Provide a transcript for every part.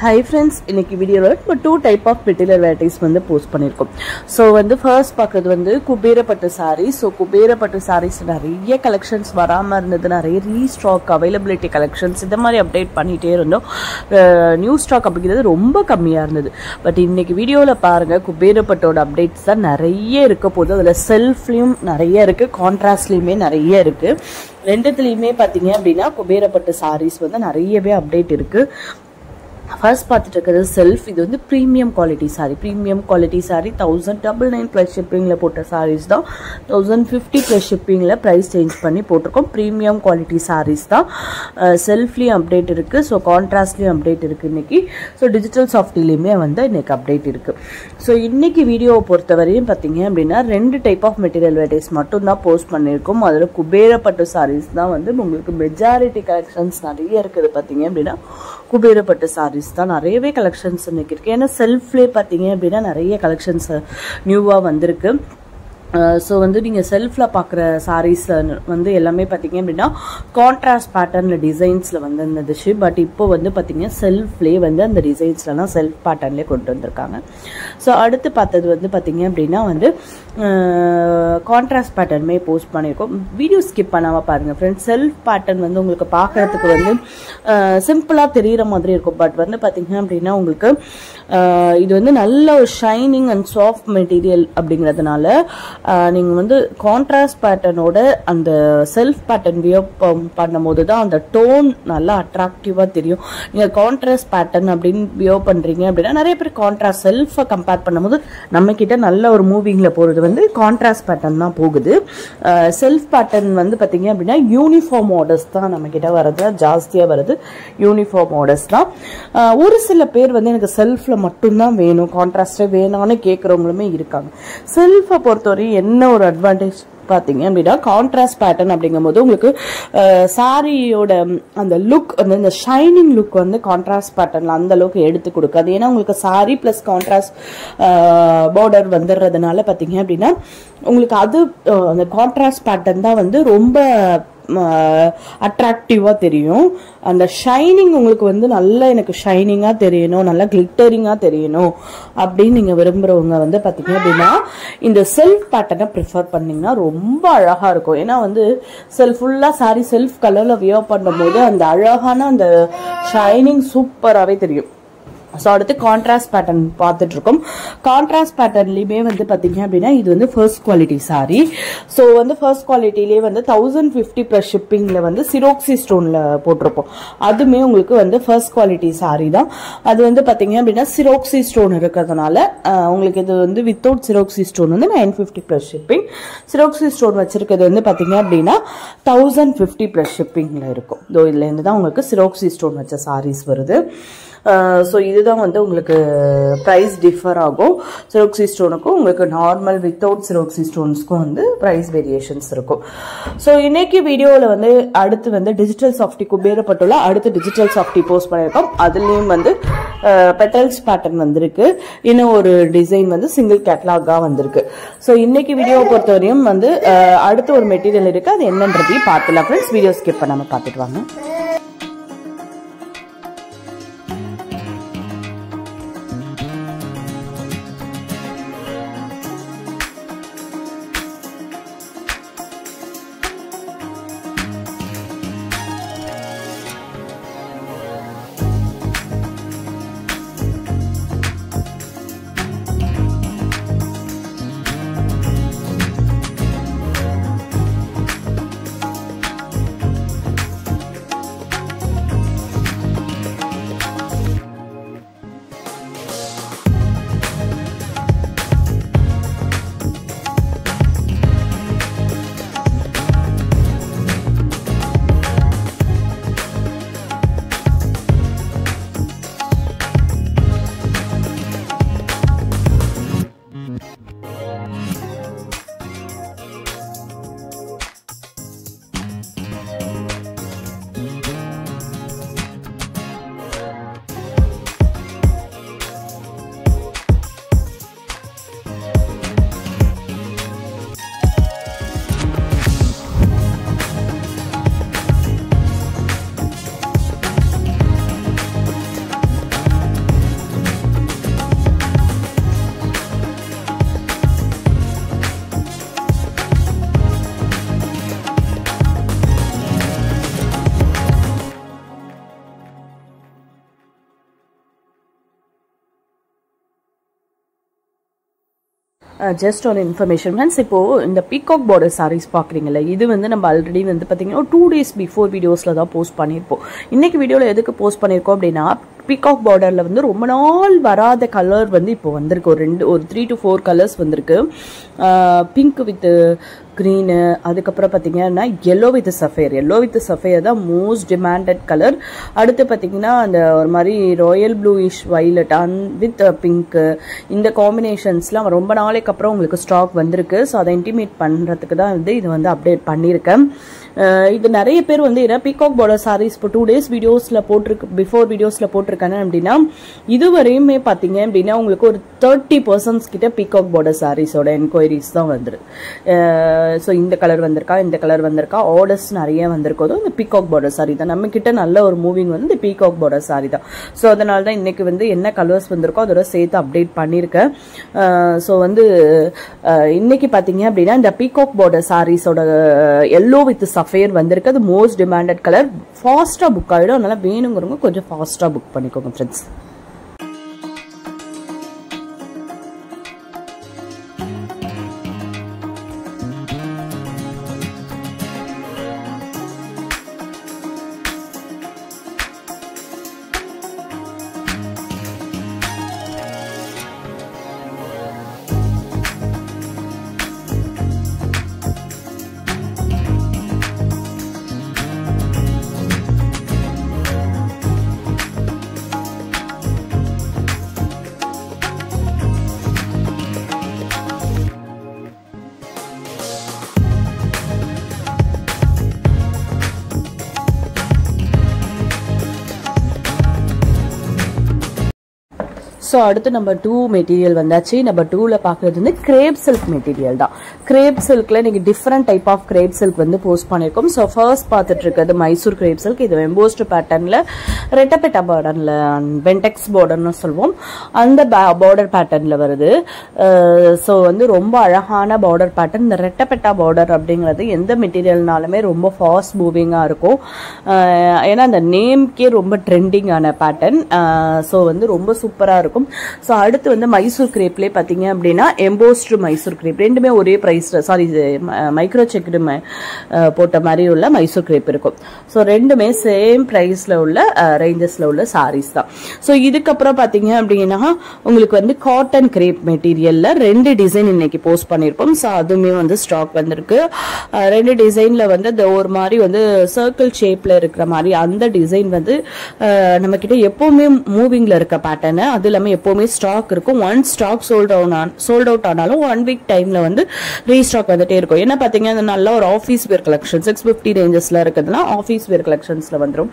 Hi friends, இன்னைக்கு வீடியோல நம்ம two type of material varieties வந்து போஸ்ட் பண்ணிருக்கோம். சோ வந்து ஃபர்ஸ்ட் பார்க்கிறது வந்து குபேரப்பட்டு sarees. சோ குபேரப்பட்டு sarees நிறைய கலெக்ஷன்ஸ் வராம இருந்தது, நிறைய ரீஸ்டாக் அவைலபிலிட்டி கலெக்ஷன்ஸ் இந்த மாதிரி அப்டேட் பண்ணிட்டே இருந்தோம். நியூ ஸ்டாக் அப்படிங்கிறது ரொம்ப கம்மியா இருந்தது. பட் இன்னைக்கு வீடியோல பாருங்க, குபேரப்பட்டோட அப்டேட்ஸ் தான் நிறைய இருக்க போகுது. அதுல செல்ஃப்லயும் நிறைய இருக்கு, கான்ட்ராஸ்ட்லயுமே நிறைய இருக்கு. ரெண்டுத்துலயுமே பாத்தீங்க அப்படின்னா குபேரப்பட்டு sarees வந்து நிறையவே அப்டேட் இருக்கு. First பார்த்துட்டு இருக்கிறது செல்ஃப். இது வந்து premium quality sari. Premium quality sari 1099 plus ஷிப்பிங்கில் போட்ட சாரீஸ் தான். 1050 ப்ளஸ் ஷிப்பிங்கில் ப்ரைஸ் சேஞ்ச் பண்ணி போட்டிருக்கோம். ப்ரீமியம் குவாலிட்டி சாரீஸ் தான். செல்ஃப்லேயும் அப்டேட் இருக்குது, ஸோ கான்ட்ராஸ்ட்லேயும் அப்டேட் இருக்குது இன்னைக்கு. ஸோ டிஜிட்டல் சாஃப்ட்லேயுமே வந்து இன்னைக்கு அப்டேட் இருக்குது. ஸோ இன்னைக்கு வீடியோவை பொறுத்தவரையும் பார்த்தீங்க அப்படின்னா 2 டைப் ஆஃப் மெட்டீரியல் வெரைட்டிஸ் மட்டும் தான் போஸ்ட் பண்ணியிருக்கோம். அதில் குபேரப்பட்டு சாரீஸ் தான் வந்து உங்களுக்கு மெஜாரிட்டி கலெக்ஷன்ஸ் நிறைய இருக்குது. பார்த்தீங்க அப்படின்னா குபேரப்பட்டு சாரீஸ் தான் நிறையவே கலெக்ஷன்ஸ் இன்னைக்கு இருக்கு. ஏன்னா செல்ஃப்லேயே பார்த்தீங்க அப்படின்னா நிறைய கலெக்ஷன்ஸ் நியூவாக வந்திருக்கு. ஸோ வந்து நீங்கள் செல்ஃபில் பார்க்குற சாரீஸ் வந்து எல்லாமே பார்த்தீங்க அப்படின்னா கான்ட்ராஸ்ட் பேட்டர்னில் டிசைன்ஸில் வந்து இருந்துச்சு. பட் இப்போ வந்து பார்த்தீங்கன்னா செல்ஃப்லேயே வந்து அந்த டிசைன்ஸ்லாம் செல்ஃப் பேட்டர்ன்லேயே கொண்டு வந்திருக்காங்க. ஸோ அடுத்து பார்த்தது வந்து பார்த்தீங்க அப்படின்னா வந்து கான்ட்ராஸ்ட் பேட்டர்னுமே போஸ்ட் பண்ணியிருக்கோம். வீடியோ ஸ்கிப் பண்ணாமல் பாருங்கள் ஃப்ரெண்ட்ஸ். செல்ஃப் பேட்டர்ன் வந்து உங்களுக்கு பார்க்குறதுக்கு வந்து சிம்பிளாக தெரிகிற மாதிரி இருக்கும். பட் வந்து பார்த்தீங்க அப்படின்னா உங்களுக்கு இது வந்து நல்ல ஒரு ஷைனிங் அண்ட் சாஃப்ட் மெட்டீரியல் அப்படிங்கிறதுனால நீங்கள் வந்து கான்ட்ராஸ்ட் பேட்டர்னோட அந்த செல்ஃப் பேட்டர்ன் வியர் பண்ணும்போது தான் அந்த டோன் நல்லா அட்ராக்டிவாக தெரியும். நீங்கள் கான்ட்ராஸ்ட் பேட்டர்ன் அப்படின்னு வியர் பண்ணுறீங்க அப்படின்னா நிறைய பேர் கான்ட்ராஸ்ட் செல்ஃபை கம்பேர் பண்ணும்போது நம்ம கிட்ட நல்ல ஒரு மூவிங்கில் போகிறது வந்து கான்ட்ராஸ்ட் பேட்டர்ன் தான் போகுது. செல்ஃப் பேட்டர்ன் வந்து பார்த்தீங்க அப்படின்னா யூனிஃபார்ம் ஆர்டர்ஸ் தான் நம்ம கிட்ட வர்றது, ஜாஸ்தியாக வருது யூனிஃபார்ம் ஆர்டர்ஸ் தான். ஒரு சில பேர் வந்து எனக்கு செல்ஃபில் மட்டும்தான் வேணும், கான்ட்ராஸ்டே வேணான்னு கேட்குறவங்களுமே இருக்காங்க. செல்ஃபை பொறுத்தவரை என்ன ஒரு அட்வான்டேஜ் பார்த்தீங்க அப்படின்னா கான்ட்ராஸ்ட் பேட்டர்ன் அப்படிங்கும்போது உங்களுக்கு சாரியோட அந்த லுக், அந்த ஷைனிங் லுக் வந்து கான்ட்ராஸ்ட் பேட்டர்னில் அந்த அளவுக்கு எடுத்து கொடுக்காது. ஏன்னா உங்களுக்கு சாரி ப்ளஸ் கான்ட்ராஸ்ட் பார்டர் வந்துடுறதுனால பார்த்தீங்க அப்படின்னா உங்களுக்கு அது அந்த கான்ட்ராஸ்ட் பேட்டர்ன் தான் வந்து ரொம்ப அட்ராக்டிவா தெரியும். அந்த ஷைனிங் உங்களுக்கு வந்து நல்லா எனக்கு ஷைனிங்கா தெரியணும், நல்லா கிளிட்டரிங்கா தெரியணும் அப்படின்னு நீங்க விரும்புறவங்க வந்து பாத்தீங்க அப்படின்னா இந்த செல்ஃப் பேட்டர்னை ப்ரிஃபர் பண்ணீங்கன்னா ரொம்ப அழகா இருக்கும். ஏன்னா வந்து ஃபுல்லா சாரி செல்ஃப் கலர்ல வியர் பண்ணும்போது அந்த அழகான அந்த ஷைனிங் சூப்பராகவே தெரியும். ஸோ அடுத்து கான்ட்ராஸ்ட் பேட்டர்ன் பார்த்துட்டு இருக்கோம். கான்ட்ராஸ்ட் பேட்டர்ன்லயுமே வந்து பார்த்தீங்க அப்படின்னா இது வந்து ஃபர்ஸ்ட் குவாலிட்டி சாரி. ஸோ வந்து ஃபர்ஸ்ட் குவாலிட்டிலேயே வந்து 1050 ப்ளஸ் ஷிப்பிங்கில் வந்து சிரோக்சி ஸ்டோனில் போட்டிருப்போம். அதுவுமே உங்களுக்கு வந்து ஃபர்ஸ்ட் குவாலிட்டி சாரி தான். அது வந்து பார்த்தீங்க அப்படின்னா சிரோக்சி ஸ்டோன் இருக்கிறதுனால உங்களுக்கு இது வந்து வித்தவுட் சிரோக்சி ஸ்டோன் வந்து 950 ப்ளஸ் ஷிப்பிங். சிரோக்சி ஸ்டோன் வச்சிருக்கிறது வந்து பார்த்தீங்க அப்படின்னா 1050 ப்ளஸ் ஷிப்பிங்கில் இருக்கும். இதோ இதுலேருந்து தான் உங்களுக்கு சிரோக்சி ஸ்டோன் வச்ச சாரீஸ் வருது. ஸோ இதுதான் வந்து உங்களுக்கு ப்ரைஸ் டிஃபர் ஆகும். சிரோக்சி ஸ்டோனுக்கும் உங்களுக்கு நார்மல் வித்தவுட் சிரோக்சி ஸ்டோன்ஸ்க்கும் வந்து ப்ரைஸ் வேரியேஷன்ஸ் இருக்கும். ஸோ இன்னைக்கு வீடியோவில் வந்து அடுத்து வந்து டிஜிட்டல் சாஃப்டி குபேரப்பட்டுள்ள அடுத்து டிஜிட்டல் சாஃப்டி போஸ்ட் பண்ணியிருக்கோம். அதுலேயும் வந்து பெட்டல்ஸ் பேட்டர்ன் வந்திருக்கு. இன்னும் ஒரு டிசைன் வந்து சிங்கிள் கேட்லாகா வந்திருக்கு. ஸோ இன்னைக்கு வீடியோவை பொறுத்தவரையும் வந்து அடுத்து ஒரு மெட்டீரியல் இருக்கு, அது என்னன்றதையும் பார்த்துலாம் ஃப்ரெண்ட்ஸ். வீடியோ ஸ்கிப் பண்ணாமல் பார்த்துட்டு வாங்க. ஜஸ்ட் ஒரு இன்ஃபர்மேஷன் ஃப்ரெண்ட்ஸ். இப்போது இந்த பீகாக் பார்டர் சாரீஸ் பார்க்குறீங்களா, இது வந்து நம்ம ஆல்ரெடி வந்து பார்த்தீங்கன்னா 2 days பிஃபோர் வீடியோஸில் தான் போஸ்ட் பண்ணியிருப்போம். இன்றைக்கி வீடியோவில் எதுக்கு போஸ்ட் பண்ணியிருக்கோம் அப்படின்னா, பீகாக் பார்டரில் வந்து ரொம்ப நாள் வராத கலர் வந்து இப்போ வந்திருக்கு. ஒரு 3 to 4 கலர்ஸ் வந்திருக்கு. பிங்க் வித் க்ரீனு, அதுக்கப்புறம் பார்த்தீங்கன்னா எல்லோ வித் சஃபேர் தான் மோஸ்ட் டிமாண்டட் கலர். அடுத்து பார்த்தீங்கன்னா அந்த ஒரு மாதிரி Royal bluish violet with pink, இந்த காம்பினேஷன்ஸ்லாம் ரொம்ப நாளைக்கு அப்புறம் உங்களுக்கு ஸ்டாக் வந்திருக்கு. ஸோ அதை இன்டிமேட் பண்ணுறதுக்கு தான் வந்து இது வந்து அப்டேட் பண்ணியிருக்கேன். இது நிறைய பேர் வந்து ஏன்னா பீகாக் பார்டர் சாரீஸ் இப்போ 2 days வீடியோஸில் பிஃபோர் வீடியோஸில் போட்டிருக்காங்க அப்படின்னா, இதுவரையுமே பார்த்தீங்க அப்படின்னா உங்களுக்கு ஒரு 30% கிட்ட பீகாக் பார்டர் சாரீஸோட என்கொயரிஸ் தான் வந்துரு. ஸோ இந்த கலர் வந்திருக்கா ஆர்டர்ஸ் நிறைய வந்திருக்கோதோ இந்த பீகாக் பார்டர் சாரீ தான். நம்ம கிட்ட நல்ல ஒரு மூவிங் வந்து இந்த பீகாக் பார்டர் சாரீ தான். ஸோ அதனால தான் இன்னைக்கு வந்து என்ன கலர்ஸ் வந்திருக்கோ அதோட சேர்த்து அப்டேட் பண்ணியிருக்கேன். ஸோ வந்து இன்னைக்கு பார்த்தீங்க அப்படின்னா இந்த பீகாக் பார்டர் சாரீஸோட எல்லோ வித் சஃபேர் வந்திருக்கு. அது மோஸ்ட் டிமாண்டட் கலர். ஃபாஸ்ட்டாக புக் ஆகிடும். அதனால வேணுங்கிறவங்க கொஞ்சம் ஃபாஸ்ட்டாக புக் பண்ணிக்கோங்க ஃப்ரெண்ட்ஸ். ஸோ அடுத்து நம்பர் 2 மெட்டீரியல் வந்தாச்சு. நம்பர் 2ல பார்க்குறது வந்து கிரேப் சில்க் மெட்டீரியல் தான். கிரேப் சில்க்ல இன்னைக்கு different type of crepe silk வந்து போஸ்ட் பண்ணியிருக்கோம். ஸோ ஃபர்ஸ்ட் பார்த்துட்டு இருக்கிறது மைசூர் கிரேப் சில்க். இது எம்போஸ்ட் பேட்டர்னில் ரெட்டப்பெட்டா பார்டர்ல வென்டெக்ஸ் பார்டர்னு சொல்லுவோம், அந்த பார்டர் பேட்டர்னில் வருது. ஸோ வந்து ரொம்ப அழகான பார்டர் பேட்டர்ன். இந்த ரெட்டப்பெட்டா பார்டர் அப்படிங்கிறது எந்த மெட்டீரியல்னாலுமே ரொம்ப ஃபாஸ்ட் மூவிங்காக இருக்கும். ஏன்னா அந்த நேம்கே ரொம்ப ட்ரெண்டிங்கான பேட்டர்ன். ஸோ வந்து ரொம்ப சூப்பராக இருக்கும். ஸோ அடுத்து வந்து மைசூர் கிரேப்லேயே பார்த்தீங்க அப்படின்னா எம்போஸ்டு மைசூர் கிரேப் ரெண்டுமே ஒரே ப்ரைஸ், சாரி மைக்ரோ செக்குடு போட்ட மாதிரி உள்ள மைசூர் கிரேப் இருக்கும். ஸோ ரெண்டுமே சேம் ப்ரைஸில் உள்ள ரேஞ்சஸில் உள்ள சாரீஸ் தான். ஸோ இதுக்கப்புறம் பார்த்தீங்க அப்படின்னா உங்களுக்கு வந்து காட்டன் கிரேப் மெட்டீரியலில் 2 டிசைன் இன்னைக்கு போஸ்ட் பண்ணியிருப்போம். ஸோ அதுவுமே வந்து ஸ்டாக் வந்திருக்கு. 2 டிசைனில் வந்து இந்த ஒரு மாதிரி வந்து சர்க்கிள் ஷேப்பில் இருக்கிற மாதிரி அந்த டிசைன் வந்து நம்மக்கிட்ட எப்போவுமே மூவிங்கில் இருக்க பேட்டர்னு. அது இல்லாமல் எப்போவுமே ஸ்டாக் இருக்கும். ஒன் ஸ்டாக் சோல்ட் அவுட் ஆனாலும் 1 week டைமில் வந்து ரீஸ்டாக் வந்துட்டே இருக்கும். என்ன பார்த்தீங்கன்னா நல்ல ஒரு ஆஃபீஸ் வேர் கலெக்ஷன் 650 ரேஞ்சஸில் இருக்குதுன்னா ஆஃபீஸ் வேர் கலெக்ஷன்ஸில் வந்துடும்.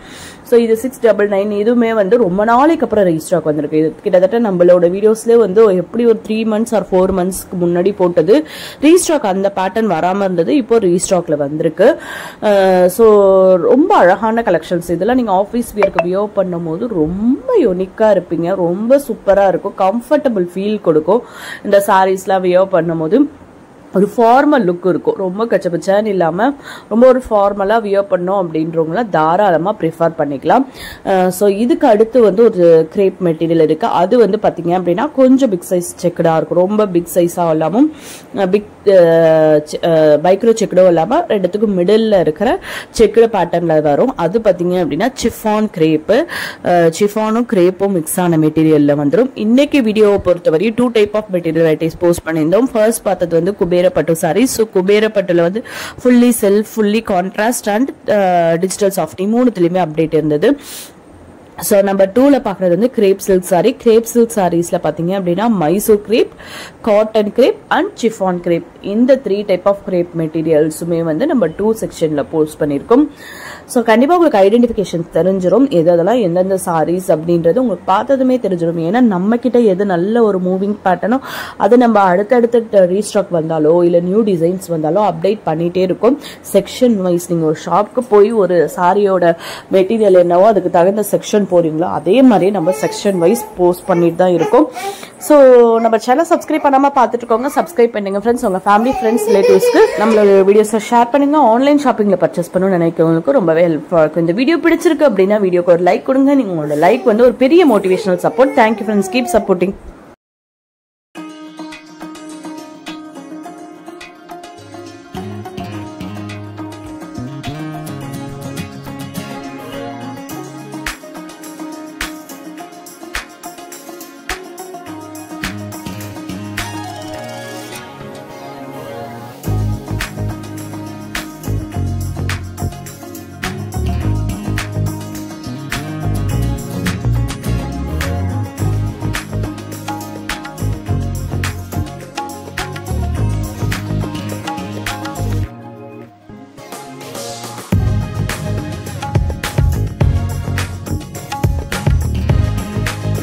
ஸோ இது 699 இதுவுமே வந்து ரொம்ப நாளைக்கு அப்புறம் ரீஸ்டாக் வந்திருக்கு. இது கிட்டத்தட்ட நம்மளோட வீடியோஸ்லேயே வந்து எப்படி ஒரு 3 months or 4 monthsக்கு முன்னாடி போட்டது ரீஸ்டாக் அந்த பேட்டர்ன் வராமல் இருந்தது. இப்போ ரீஸ்டாக்ல வந்திருக்கு. ஸோ ரொம்ப அழகான கலெக்ஷன்ஸ். இதெல்லாம் நீங்கள் ஆஃபீஸ் வேருக்கு வியர் பண்ணும் போது ரொம்ப யூனிக்காக இருப்பீங்க. ரொம்ப சூப்பராக இருக்கும். கம்ஃபர்டபுள் ஃபீல் கொடுக்கும். இந்த சாரீஸ்லாம் வியர் பண்ணும் போது ஒரு ஃபார்மல் லுக் இருக்கும். ரொம்ப கச்சபச்சான்னு இல்லாமல் ரொம்ப ஒரு ஃபார்மலாக வியர் பண்ணோம் அப்படின்றவங்களாம் தாராளமாக ப்ரிஃபர் பண்ணிக்கலாம். ஸோ இதுக்கு அடுத்து வந்து ஒரு கிரேப் மெட்டீரியல் இருக்குது. அது வந்து பார்த்தீங்க அப்படின்னா கொஞ்சம் பிக் சைஸ் செக்குடாக இருக்கும். ரொம்ப பிக் சைஸாக இல்லாமல் பிக் மைக்ரோ செக்குடும் இல்லாமல் ரெண்டுத்துக்கும் மிடில் இருக்கிற செக்குடு பேட்டர்னில் வரும். அது பார்த்தீங்க அப்படின்னா சிஃபான் கிரேப்பு. சிஃபானும் கிரேப்பும் மிக்ஸ் ஆன மெட்டீரியலில் வந்துடும். இன்னைக்கு வீடியோவை பொறுத்தவரை 2 type of material varieties post பண்ணியிருந்தோம். ஃபர்ஸ்ட் பார்த்தது வந்து குபேரப்பட்டு சாரி. ஸோ குபேரப்பட்டுல வந்து fully self, fully contrast and digital softy 3த்துலையுமே அப்டேட் இருந்தது. ஸோ நம்பர் 2ல பார்க்குறது வந்து crepe silk sari. Crepe silk சாரீஸில் பார்த்தீங்க அப்படின்னா Mysore crepe, cotton crepe and chiffon crepe இந்த 3 டைப் ஆஃப் கிரேப் மெட்டீரியல்ஸுமே வந்து நம்ம 2 செக்ஷனில் போஸ்ட் பண்ணியிருக்கோம். ஸோ கண்டிப்பாக உங்களுக்கு ஐடென்டிஃபிகேஷன் தெரிஞ்சிடும். அதெல்லாம் எந்தெந்த சாரீஸ் அப்படின்றது உங்களுக்கு பார்த்ததுமே தெரிஞ்சிடும். ஏன்னா நம்மக்கிட்ட எது நல்ல ஒரு மூவிங் பேட்டர்னோ அது நம்ம அடுத்தடுத்த ரீஸ்டாக் வந்தாலோ இல்லை நியூ டிசைன்ஸ் வந்தாலோ அப்டேட் பண்ணிகிட்டே இருக்கும். செக்ஷன் வைஸ் நீங்கள் ஒரு ஷாப்க்கு போய் ஒரு சாரியோட மெட்டீரியல் என்னவோ அதுக்கு தகுந்த செக்ஷன் போறீங்களோ அதே மாதிரி நம்ம செக்ஷன் வைஸ் போஸ்ட் பண்ணிட்டு தான் இருக்கும். ஸோ நம்ம சேனல் சப்ஸ்கிரைப் பண்ணாமல் பார்த்துட்டு இருக்கோங்க. சப்ஸ்கிரைப் பண்ணுங்க ஃப்ரெண்ட்ஸ். உங்கள் ஃபேமிலி ஃப்ரெண்ட்ஸ் ரிலேட்டிவ்ஸ்க்கு நம்மளோட வீடியோஸை ஷேர் பண்ணுங்க. ஆன்லைன் ஷாப்பிங்கில் பர்ச்சேஸ் பண்ணணும்னு நினைக்கிறவங்களுக்கு ரொம்பவே ஹெல்ப்ஃபுல்லாக இருக்கும். இந்த வீடியோ பிடிச்சிருக்கு அப்படின்னா வீடியோக்கு ஒரு லைக் கொடுங்க. நீங்கள் உங்களோட லைக் வந்து ஒரு பெரிய motivational support. Thank you friends. Keep supporting.